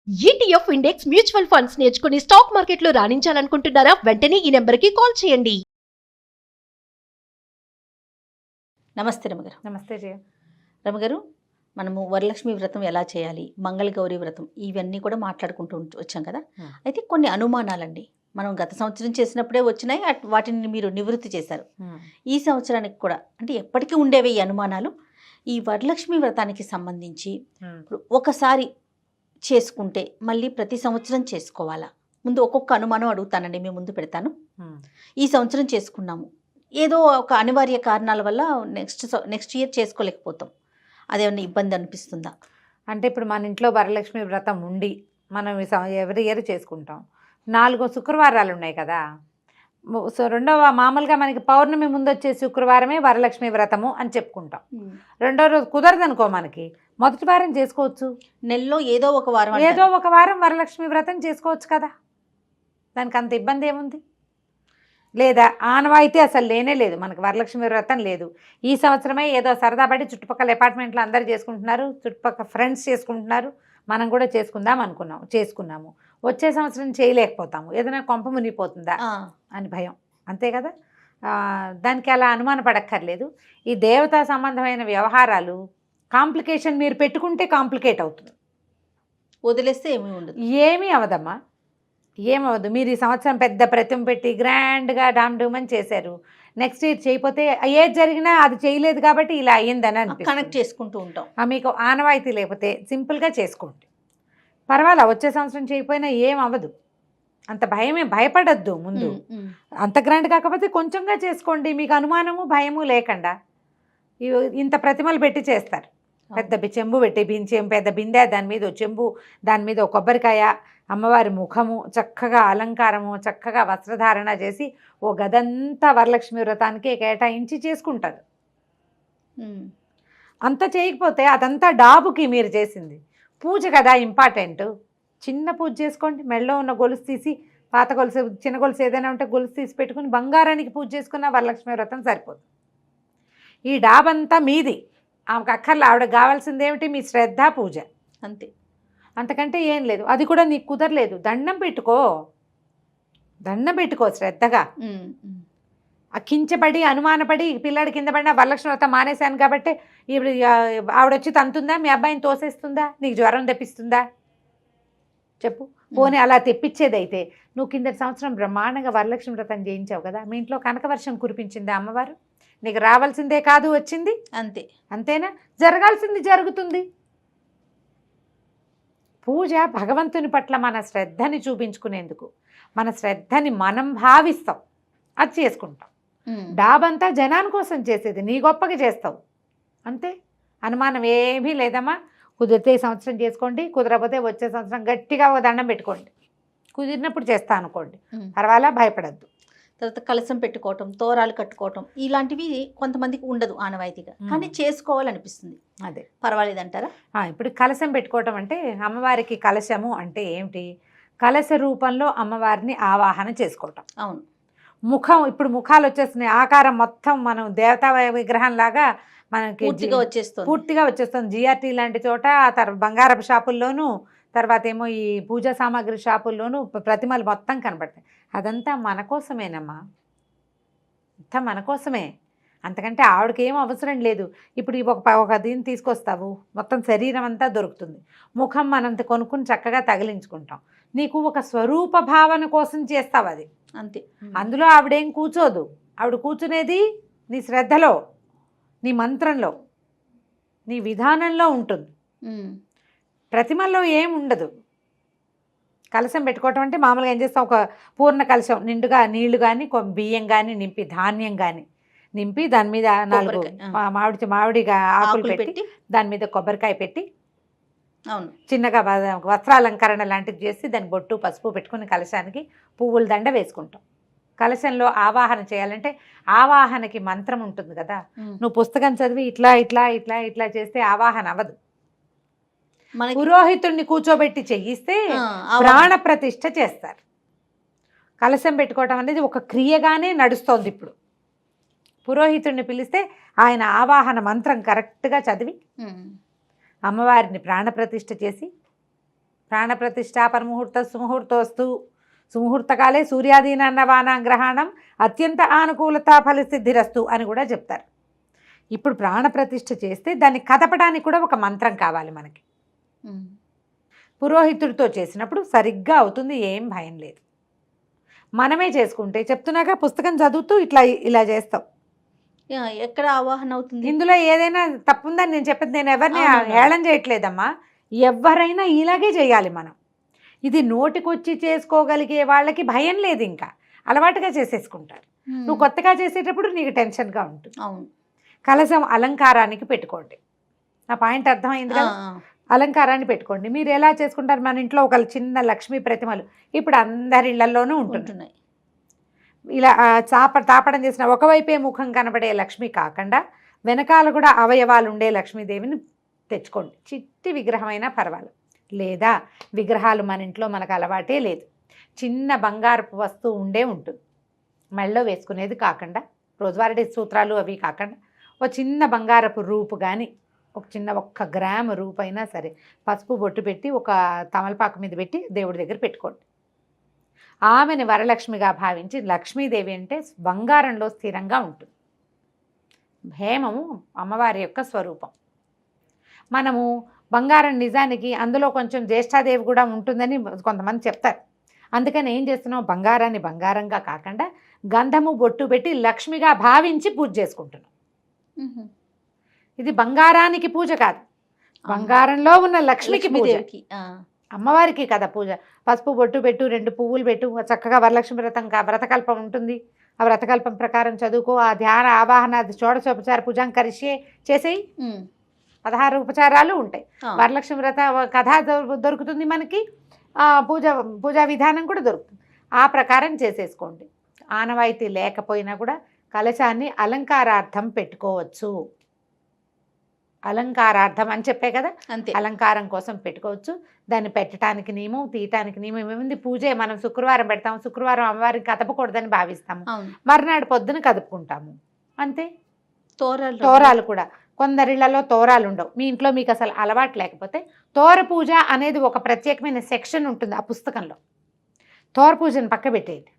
ETF index mutual funds నేర్చుకుని stock మార్కెట్లో రాణించాలనుకుంటున్నారా? వెంటనే ఈ నెంబర్కి కాల్ చేయండి. నమస్తే రమగారు. నమస్తే జయ. రమగారు, మనము వరలక్ష్మి వ్రతం ఎలా చేయాలి, మంగళగౌరి వ్రతం, ఇవన్నీ కూడా మాట్లాడుకుంటూ వచ్చాం కదా. అయితే కొన్ని అనుమానాలండి మనం గత సంవత్సరం చేసినప్పుడే వచ్చినాయి, వాటిని మీరు నివృత్తి చేశారు. ఈ సంవత్సరానికి కూడా అంటే ఎప్పటికీ ఉండేవి ఈ అనుమానాలు. ఈ వరలక్ష్మి వ్రతానికి సంబంధించి ఇప్పుడు ఒకసారి చేసుకుంటే మళ్ళీ ప్రతి సంవత్సరం చేసుకోవాలా? ముందు ఒక్కొక్క అనుమానం అడుగుతానండి, మీ ముందు పెడతాను. ఈ సంవత్సరం చేసుకున్నాము, ఏదో ఒక అనివార్య కారణాల వల్ల నెక్స్ట్ ఇయర్ చేసుకోలేకపోతాం, అదేమన్నా ఇబ్బంది అనిపిస్తుందా? అంటే ఇప్పుడు మన ఇంట్లో వరలక్ష్మి వ్రతం ఉండి మనం ఎవ్రీ ఇయర్ చేసుకుంటాం. 4 శుక్రవారాలు ఉన్నాయి కదా. సో రెండవ మామూలుగా మనకి పౌర్ణమి ముందు వచ్చే శుక్రవారమే వరలక్ష్మి వ్రతము అని చెప్పుకుంటాం. రెండో రోజు కుదరదనుకో, మనకి మొదటి వారం చేసుకోవచ్చు. నెలలో ఏదో ఒక వారం వరలక్ష్మి వ్రతం చేసుకోవచ్చు కదా. దానికి అంత ఇబ్బంది ఏముంది? లేదా ఆనవాయితీ అసలు లేనే లేదు, మనకి వరలక్ష్మి వ్రతం లేదు. ఈ సంవత్సరమే ఏదో సరదా పడి చుట్టుపక్కల అపార్ట్మెంట్లో అందరూ చేసుకుంటున్నారు, చుట్టుపక్కల ఫ్రెండ్స్ చేసుకుంటున్నారు, మనం కూడా చేసుకున్నాము. వచ్చే సంవత్సరం చేయలేకపోతాము, ఏదైనా కొంప మునిగిపోతుందా అని భయం, అంతే కదా. దానికి అలా అనుమాన పడక్కర్లేదు. ఈ దేవతా సంబంధమైన వ్యవహారాలు కాంప్లికేషన్ మీరు పెట్టుకుంటే కాంప్లికేట్ అవుతుంది, వదిలేస్తే ఏమీ ఉండదు. ఏమీ అవదమ్మా, ఏమవదు. మీరు ఈ సంవత్సరం పెద్ద ప్రతిమ పెట్టి గ్రాండ్గా డామ్ చేశారు, నెక్స్ట్ ఇయర్ చేయకపోతే ఏది జరిగినా అది చేయలేదు కాబట్టి ఇలా అయ్యిందని కనెక్ట్ చేసుకుంటూ ఉంటాం. మీకు ఆనవాయితీ లేకపోతే సింపుల్గా చేసుకోండి, పర్వాలా. వచ్చే సంవత్సరం చేయకపోయినా ఏం అవ్వదు, అంత భయపడద్దు. ముందు అంత గ్రాండ్ కాకపోతే కొంచెంగా చేసుకోండి, మీకు అనుమానము భయము లేకుండా. ఇంత ప్రతిమలు పెట్టి చేస్తారు, పెద్ద చెంబు పెట్టి పెద్ద బిందె, దాని మీద చెంబు, దాని మీద ఒక కొబ్బరికాయ, అమ్మవారి ముఖము, చక్కగా అలంకారము, చక్కగా వస్త్రధారణ చేసి ఓ గదంతా వరలక్ష్మి వ్రతానికి కేటాయించి చేసుకుంటారు. అంత చేయకపోతే అదంతా డాబుకి మీరు చేసింది. పూజ కదా ఇంపార్టెంట్, చిన్న పూజ చేసుకోండి. మెడలో ఉన్న గొలుసు తీసి, పాత గొలుసు, చిన్న గొలుసు ఏదైనా ఉంటే గొలుసు తీసి పెట్టుకుని బంగారానికి పూజ చేసుకున్న వరలక్ష్మి వ్రతం సరిపోతుంది. ఈ డాబంతా మీది, ఆమెకు అక్కర్లే. ఆవిడకి కావాల్సింది ఏమిటి? మీ శ్రద్ధ, పూజ, అంతే. అంతకంటే ఏం లేదు. అది కూడా నీకు కుదరలేదు, దండం పెట్టుకో శ్రద్ధగా. కించపడి అనుమానపడి పిల్లాడి కింద పడినా వరలక్ష్మి వ్రతం మానేశాను కాబట్టి ఇప్పుడు ఆవిడొచ్చి తంతుందా? మీ అబ్బాయిని తోసేస్తుందా? నీకు జ్వరం తెప్పిస్తుందా? చెప్పు. పోనీ అలా తెప్పించేదైతే నువ్వు కిందటి సంవత్సరం బ్రహ్మాండంగా వరలక్ష్మి వ్రతం చేయించావు కదా, మీ ఇంట్లో కనకవర్షం కురిపించిందా అమ్మవారు? నీకు రావాల్సిందే కాదు వచ్చింది, అంతేనా? జరగాల్సింది జరుగుతుంది. పూజ భగవంతుని పట్ల మన శ్రద్ధని చూపించుకునేందుకు, మన శ్రద్ధని మనం భావిస్తాం, అది చేసుకుంటాం. డాబంతా జనాని కోసం చేసేది, నీ గొప్పగా చేస్తావు, అంతే. అనుమానం ఏమీ లేదమ్మా. కుదిరితే ఈ సంవత్సరం చేసుకోండి, కుదరకపోతే వచ్చే సంవత్సరం గట్టిగా ఒక దండం పెట్టుకోండి, కుదిరినప్పుడు చేస్తా అనుకోండి, పర్వాలా, భయపడద్దు. తర్వాత కలసం పెట్టుకోవటం, తోరాలు కట్టుకోవటం, ఇలాంటివి కొంతమందికి ఉండదు ఆనవాయితీగా, కానీ చేసుకోవాలనిపిస్తుంది. అదే పర్వాలేదంటారా? ఇప్పుడు కలసం పెట్టుకోవటం అంటే, అమ్మవారికి కలశము అంటే ఏమిటి? కలశ రూపంలో అమ్మవారిని ఆవాహన చేసుకోవటం. అవును. ముఖం, ఇప్పుడు ముఖాలు వచ్చేస్తున్నాయి, ఆకారం మొత్తం మనం దేవతా విగ్రహం లాగా మనకి పూర్తిగా వచ్చేస్తుంది. జిఆర్టీ లాంటి చోట, తర్వాత బంగారపు షాపుల్లోనూ, తర్వాత ఏమో ఈ పూజా సామాగ్రి షాపుల్లోనూ ప్రతిమలు మొత్తం కనబడతాయి. అదంతా మన కోసమేనమ్మా, అంతా మన కోసమే, అంతకంటే ఆవిడకి ఏం అవసరం లేదు. ఇప్పుడు ఒక దీన్ని తీసుకొస్తావు, మొత్తం శరీరం అంతా దొరుకుతుంది, ముఖం మనం కొనుక్కుని చక్కగా తగిలించుకుంటాం. నీకు ఒక స్వరూప భావన కోసం చేస్తావు, అది అంతే. అందులో ఆవిడేం కూర్చోదు, ఆవిడ కూర్చునేది నీ శ్రద్ధలో, నీ మంత్రంలో, నీ విధానంలో ఉంటుంది. ప్రతిమల్లో ఏం ఉండదు. కలశం పెట్టుకోవటం అంటే మామూలుగా ఏం చేస్తాం, ఒక పూర్ణ కలశం నిండుగా నీళ్లు కానీ బియ్యం కానీ నింపి, ధాన్యం కానీ నింపి, దాని మీద 4 మామిడిగా ఆకులు పెట్టి, దాని మీద కొబ్బరికాయ పెట్టి, అవును, చిన్నగా వస్త్రాలంకరణ లాంటిది చేసి, దానికి బొట్టు పసుపు పెట్టుకుని కలశానికి పువ్వుల దండ వేసుకుంటాం. కలశంలో ఆవాహన చేయాలంటే ఆవాహనకి మంత్రం ఉంటుంది కదా. నువ్వు పుస్తకం చదివి ఇట్లా ఇట్లా ఇట్లా ఇట్లా చేస్తే ఆవాహన అవ్వదు. పురోహితుడిని కూర్చోబెట్టి చేయిస్తే ప్రాణ ప్రతిష్ఠ చేస్తారు. కలశం పెట్టుకోవటం అనేది ఒక క్రియగానే నడుస్తోంది. ఇప్పుడు పురోహితుడిని పిలిస్తే ఆయన ఆవాహన మంత్రం కరెక్ట్గా చదివి అమ్మవారిని ప్రాణప్రతిష్ఠ చేసి ప్రాణప్రతిష్టాపన ముహూర్త సుముహూర్తోస్తు సుముహూర్తకాలే సూర్యాదీనన్నవానాం గ్రహణం అత్యంత ఆనుకూలత ఫలసిద్ధిరస్తు అని కూడా చెప్తారు. ఇప్పుడు ప్రాణప్రతిష్ఠ చేస్తే దాన్ని కదపడానికి కూడా ఒక మంత్రం కావాలి మనకి. పురోహితుడితో చేసినప్పుడు సరిగ్గా అవుతుంది, ఏం భయం లేదు. మనమే చేసుకుంటే చెప్తున్నాక పుస్తకం చదువుతూ ఇలా చేస్తాం. ఎక్కడ ఆవాహన అవుతుంది? ఇందులో ఏదైనా తప్పుందని నేను చెప్పేది, నేను ఎవరిని హేళన చేయట్లేదమ్మా. ఎవరైనా ఇలాగే చేయాలి మనం. ఇది నోటికొచ్చి చేసుకోగలిగే వాళ్ళకి భయం లేదు, ఇంకా అలవాటుగా చేసేసుకుంటారు. నువ్వు కొత్తగా చేసేటప్పుడు నీకు టెన్షన్గా ఉంటుంది. అవును. కలశం అలంకారానికి పెట్టుకోండి. నా పాయింట్ అర్థమైంది కదా? అలంకారాన్ని పెట్టుకోండి. మీరు ఎలా చేసుకుంటారు? మన ఇంట్లో ఒక చిన్న లక్ష్మీ ప్రతిమలు ఇప్పుడు అందరి ఇళ్లలోనూ ఉంటున్నాయి. ఇలా తాపడం చేసిన ఒకవైపే ముఖం కనబడే లక్ష్మి కాకుండా వెనకాల కూడా అవయవాలు ఉండే లక్ష్మీదేవిని తెచ్చుకోండి. చిట్టి విగ్రహమైనా పర్వాలేదు. లేదా విగ్రహాలు మన ఇంట్లో మనకు అలవాటే లేదు, చిన్న బంగారపు వస్తువు ఉంటుంది. మెళ్ళో వేసుకునేది కాకుండా, రోజువారీ సూత్రాలు అవి కాకుండా ఒక చిన్న బంగారపు రూపు కానీ, ఒక చిన్న 1 గ్రాము రూపు అయినా సరే పసుపు బొట్టు పెట్టి ఒక తమలపాకు మీద పెట్టి దేవుడి దగ్గర పెట్టుకోండి. ఆమెను వరలక్ష్మిగా భావించి, లక్ష్మీదేవి అంటే బంగారంలో స్థిరంగా ఉంటుంది. హేమము అమ్మవారి యొక్క స్వరూపం. మనము బంగారం నిజానికి అందులో కొంచెం జ్యేష్ఠాదేవి కూడా ఉంటుందని కొంతమంది చెప్తారు. అందుకని ఏం చేస్తున్నాం, బంగారాన్ని బంగారంగా కాకుండా గంధము బొట్టు పెట్టి లక్ష్మిగా భావించి పూజ చేసుకుంటున్నాం. ఇది బంగారానికి పూజ కాదు, బంగారంలో ఉన్న లక్ష్మికి పూజ. అమ్మవారికి కదా పూజ. పసుపు బొట్టు పెట్టు, 2 పువ్వులు పెట్టు, చక్కగా వరలక్ష్మి వ్రతకల్పం ఉంటుంది. ఆ వ్రతకల్పం ప్రకారం చదువుకో. ఆ ధ్యాన ఆవాహన షోడశోపచార పూజాం కరిష్యే చేసేయి. 16 ఉపచారాలు ఉంటాయి. వరలక్ష్మి వ్రత కథ దొరుకుతుంది మనకి, పూజా విధానం కూడా దొరుకుతుంది. ఆ ప్రకారం చేసేసుకోండి. ఆనవాయితీ లేకపోయినా కూడా కలశాన్ని అలంకారార్థం పెట్టుకోవచ్చు. అలంకారార్థం అని చెప్పే కదా, అంతే, అలంకారం కోసం పెట్టుకోవచ్చు. దాన్ని పెట్టడానికి నియమం, తీయటానికి నియమం ఏముంది? పూజే. మనం శుక్రవారం పెడతాము, శుక్రవారం అమ్మవారికి కదపకూడదని భావిస్తాము, మర్నాడు పొద్దున కదుపుకుంటాము, అంతే. తోరాలు కూడా కొందరిళ్లలో తోరాలు ఉండవు. మీ ఇంట్లో మీకు అసలు అలవాటు లేకపోతే తోర పూజ అనేది ఒక ప్రత్యేకమైన సెక్షన్ ఉంటుంది ఆ పుస్తకంలో. తోర పూజను పక్క పెట్టేయండి.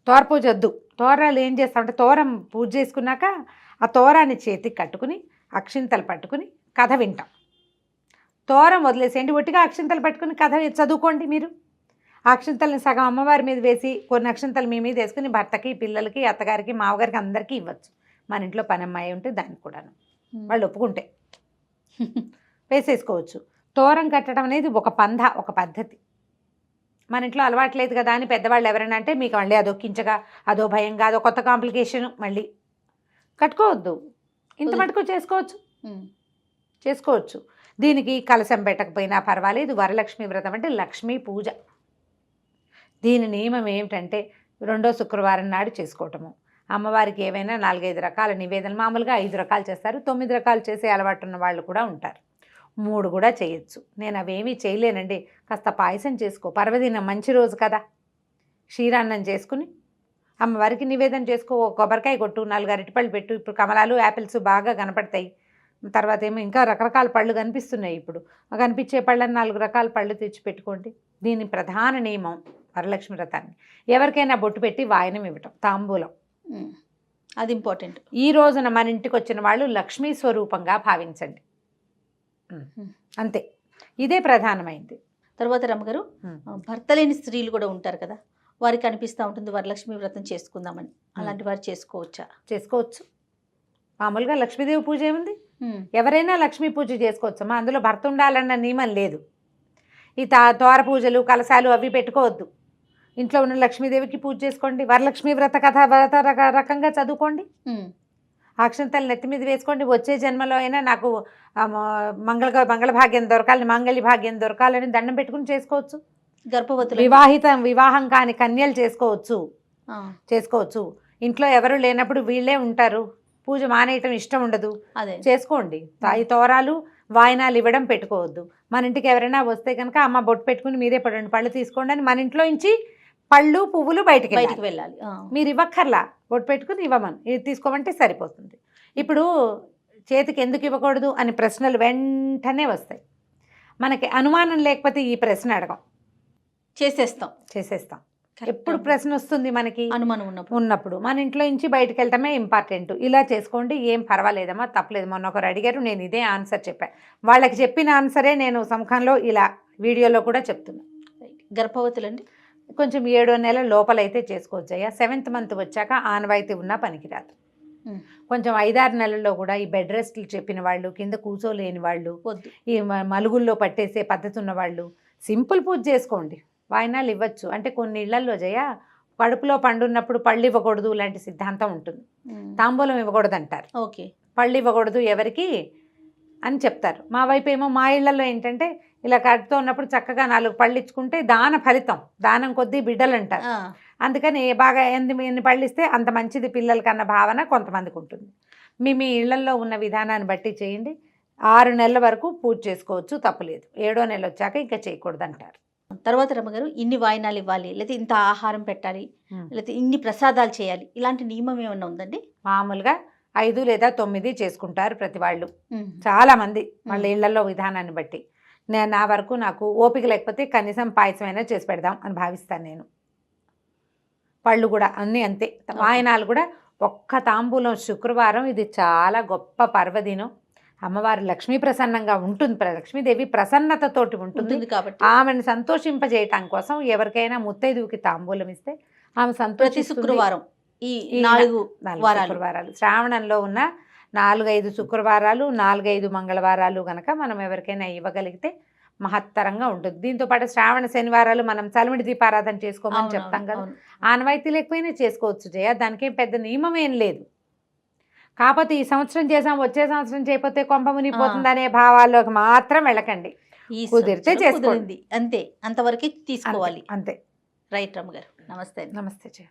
తోర పూజ వద్దు. తోరాలు ఏం చేస్తామంటే, తోరం పూజ చేసుకున్నాక ఆ తోరాన్ని చేతికి కట్టుకుని అక్షింతలు పట్టుకుని కథ వింటాం. తోరం వదిలేసేయండి, ఒట్టిగా అక్షింతలు పట్టుకుని కథ చదువుకోండి. మీరు అక్షింతల్ని సగం అమ్మవారి మీద వేసి కొన్ని అక్షింతలు మీ మీద వేసుకుని భర్తకి, పిల్లలకి, అత్తగారికి, మామగారికి అందరికీ ఇవ్వచ్చు. మన ఇంట్లో పనమ్మాయి ఉంటే దానికి కూడాను వాళ్ళు ఒప్పుకుంటే వేసేసుకోవచ్చు. తోరం కట్టడం అనేది ఒక పంధ, ఒక పద్ధతి. మన ఇంట్లో అలవాట్లేదు కదా అని పెద్దవాళ్ళు ఎవరైనా అంటే మీకు మళ్ళీ అదో కించగా, అదో భయంగా, అదో కొత్త కాంప్లికేషన్, మళ్ళీ కట్టుకోవద్దు. ఇంత మటుకు చేసుకోవచ్చు. దీనికి కలశం పెట్టకపోయినా పర్వాలేదు. వరలక్ష్మి వ్రతం అంటే లక్ష్మీ పూజ. దీని నియమం ఏమిటంటే 2వ శుక్రవారం నాడు చేసుకోవటము. అమ్మవారికి ఏవైనా 4-5 రకాల నివేదనలు, మామూలుగా 5 రకాలు చేస్తారు, 9 రకాలు చేసే అలవాటు ఉన్న వాళ్ళు కూడా ఉంటారు, 3 కూడా చేయొచ్చు. నేను అవేమీ చేయలేనండి. కాస్త పాయసం చేసుకో, పర్వదినం మంచి రోజు కదా, క్షీరాన్నం చేసుకుని అమ్మవారికి నివేదన చేసుకో. కొబ్బరికాయ కొట్టు, 4 అరటిపళ్ళు పెట్టు. ఇప్పుడు కమలాలు, యాపిల్స్ బాగా కనపడతాయి. తర్వాత ఏమో ఇంకా రకరకాల పళ్ళు కనిపిస్తున్నాయి. ఇప్పుడు కనిపించే పళ్ళని 4 రకాల పళ్ళు తెచ్చి పెట్టుకోండి. దీని ప్రధాన నియమం వరలక్ష్మి వ్రతాన్ని ఎవరికైనా బొట్టు పెట్టి వాయనం ఇవ్వటం, తాంబూలం, అది ఇంపార్టెంట్. ఈ రోజున మన ఇంటికి వచ్చిన వాళ్ళు లక్ష్మీ స్వరూపంగా భావించండి, అంతే. ఇదే ప్రధానమైంది. తర్వాత రమ్మగారు, భర్త లేని స్త్రీలు కూడా ఉంటారు కదా, వారికి అనిపిస్తూ ఉంటుంది వరలక్ష్మి వ్రతం చేసుకుందామని. అలాంటి వారు చేసుకోవచ్చా? చేసుకోవచ్చు. మామూలుగా లక్ష్మీదేవి పూజ ఏముంది, ఎవరైనా లక్ష్మీ పూజ చేసుకోవచ్చమ్మా. అందులో భర్త ఉండాలన్న నియమం లేదు. ఈ తోర పూజలు, కలశాలు అవి పెట్టుకోవద్దు. ఇంట్లో ఉన్న లక్ష్మీదేవికి పూజ చేసుకోండి. వరలక్ష్మి వ్రత కథ రకంగా చదువుకోండి. అక్షంతలు నెత్తి మీద వేసుకోండి. వచ్చే జన్మలో అయినా నాకు మంగళ భాగ్యం దొరకాలని, మాంగళ్య భాగ్యం దొరకాలని దండం పెట్టుకుని చేసుకోవచ్చు. గర్భవతులు, వివాహం కాని కన్యలు చేసుకోవచ్చు. ఇంట్లో ఎవరు లేనప్పుడు వీళ్ళే ఉంటారు, పూజ మానేయటం ఇష్టం ఉండదు, చేసుకోండి. ఈ తోరాలు, వాయినాలు ఇవ్వడం పెట్టుకోవద్దు. మన ఇంటికి ఎవరైనా వస్తే కనుక అమ్మ బొట్టు పెట్టుకుని మీరే 2 పళ్ళు తీసుకోండి అని మన ఇంట్లో నుంచి పళ్ళు, పువ్వులు బయటికి వెళ్ళాలి. మీరు ఇవ్వక్కర్లా, బొట్టు పెట్టుకుని ఇవ్వమని, ఇది తీసుకోమంటే సరిపోతుంది. ఇప్పుడు చేతికి ఎందుకు ఇవ్వకూడదు అని ప్రశ్నలు వెంటనే వస్తాయి. మనకి అనుమానం లేకపోతే ఈ ప్రశ్న అడగం, చేసేస్తాం. ఎప్పుడు ప్రశ్న వస్తుంది మనకి అనుమానం ఉన్నప్పుడు మన ఇంట్లో నుంచి బయటకు వెళ్ళటమే ఇంపార్టెంట్. ఇలా చేసుకోండి, ఏం పర్వాలేదమ్మా, తప్పలేదు. మొన్న ఒకరు అడిగారు, నేను ఇదే ఆన్సర్ చెప్పాను. వాళ్ళకి చెప్పిన ఆన్సరే నేను సముఖంలో ఇలా వీడియోలో కూడా చెప్తున్నా. గర్భవతులండి కొంచెం 7వ నెల లోపలైతే చేసుకోవచ్చు అయ్యా. 7th మంత్ వచ్చాక ఆనవాయితీ ఉన్నా పనికిరాదు. కొంచెం 5-6 నెలల్లో కూడా ఈ బెడ్ రెస్ట్లు చెప్పిన వాళ్ళు, కింద కూర్చోలేని వాళ్ళు, ఈ మలుగుల్లో పట్టేసే పద్ధతి ఉన్న వాళ్ళు సింపుల్ పూజ చేసుకోండి, వాయినాలు ఇవ్వచ్చు. అంటే కొన్ని ఇళ్లలో జయ కడుపులో పండున్నప్పుడు పళ్ళు ఇవ్వకూడదు లాంటి సిద్ధాంతం ఉంటుంది. తాంబూలం ఇవ్వకూడదు అంటారు, పళ్ళు ఇవ్వకూడదు ఎవరికి అని చెప్తారు. మా వైపు ఏమో మా ఇళ్లలో ఏంటంటే ఇలా కడుపుతో ఉన్నప్పుడు చక్కగా 4 పళ్ళు ఇచ్చుకుంటే దాన ఫలితం, దానం కొద్దీ బిడ్డలు అంటారు. అందుకని బాగా ఎన్ని పళ్ళు ఇస్తే అంత మంచిది పిల్లలకన్న భావన కొంతమందికి ఉంటుంది. మీ ఇళ్లలో ఉన్న విధానాన్ని బట్టి చేయండి. 6 నెలల వరకు పూజ చేసుకోవచ్చు, తప్పులేదు. 7వ నెల వచ్చాక ఇంకా చేయకూడదు అంటారు. తర్వాత రమ్మగారు ఇన్ని వాయినాలు ఇవ్వాలి, లేకపోతే ఇంత ఆహారం పెట్టాలి, లేకపోతే ఇన్ని ప్రసాదాలు చేయాలి, ఇలాంటి నియమం ఏమన్నా ఉందండి? మామూలుగా 5 లేదా 9 చేసుకుంటారు ప్రతి వాళ్ళు, చాలా మంది వాళ్ళ ఇళ్లలో విధానాన్ని బట్టి. నా వరకు నాకు ఓపిక లేకపోతే కనీసం పాయసమైనా చేసి పెడదాం అని భావిస్తాను నేను. పళ్ళు కూడా అన్నీ అంతే. వాయనాలు కూడా ఒక్క తాంబూలం శుక్రవారం, ఇది చాలా గొప్ప పర్వదినం. అమ్మవారు లక్ష్మీ ప్రసన్నంగా ఉంటుంది, లక్ష్మీదేవి ప్రసన్నతతోటి ఉంటుంది కాబట్టి ఆమెను సంతోషింపజేయటం కోసం ఎవరికైనా ముత్తైదువుకి తాంబూలం ఇస్తే ఆమె సంతోషి. శుక్రవారం ఈ 4 శుక్రవారాలు, శ్రావణంలో ఉన్న 4-5 శుక్రవారాలు, 4-5 మంగళవారాలు గనక మనం ఎవరికైనా ఇవ్వగలిగితే మహత్తరంగా ఉంటుంది. దీంతో పాటు శ్రావణ శనివారాలు మనం చలిమిడి దీపారాధన చేసుకోమని చెప్తాం కదా, ఆనవాయితీ లేకపోయినా చేసుకోవచ్చు జయ, దానికేం పెద్ద నియమం ఏం లేదు. కాకపోతే ఈ సంవత్సరం చేసాం, వచ్చే సంవత్సరం చేయకపోతే కొంప మునిగిపోతుందనే భావాల్లోకి మాత్రం వెళ్ళకండి. కుదిరితే చేసుకోండి, అంతే, అంతవరకు తీసుకోవాలి అంతే. రైట్ రమ్మగారు, నమస్తే. నమస్తే జయ.